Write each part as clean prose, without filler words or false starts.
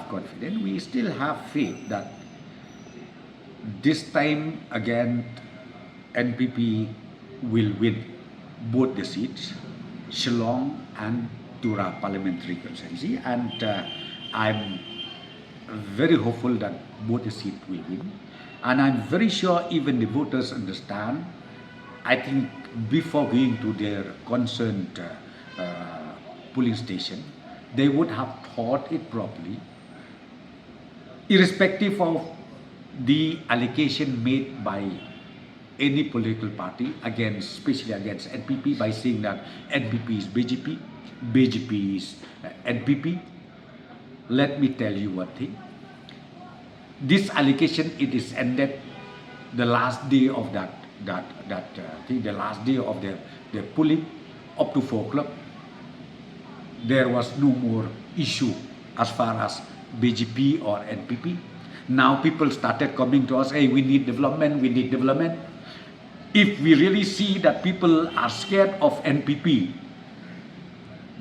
have confidence, we still have faith that this time again NPP will win both the seats, Shillong and Tura parliamentary constituency, and I'm very hopeful that both the seats will win. And I'm very sure even the voters understand. I think before going to their concerned polling station, they would have thought it properly, irrespective of the allegation made by any political party against, especially against NPP, by saying that NPP is BJP, BJP is NPP. Let me tell you one thing. This allegation, it is ended the last day of the last day of the polling up to 4 o'clock. There was no more issue as far as BJP or NPP. Now people started coming to us, hey, we need development, we need development. If we really see that people are scared of NPP,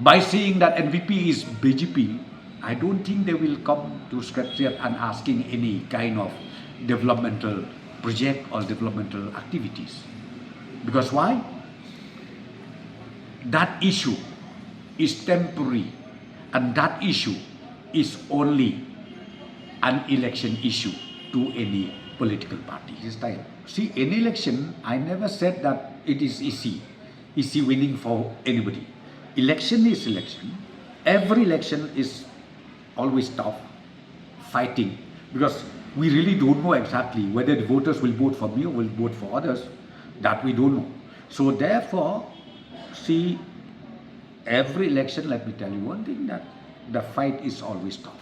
by saying that NPP is BJP, I don't think they will come to Secretariat and asking any kind of developmental project or developmental activities. Because why? That issue is temporary, and that issue is only an election issue to any political party this time. See, in election, I never said that it is easy winning for anybody. Election is election. Every election is always tough, fighting, because we really don't know exactly whether the voters will vote for me or will vote for others. That we don't know. So therefore, see, every election, let me tell you one thing, that the fight is always tough.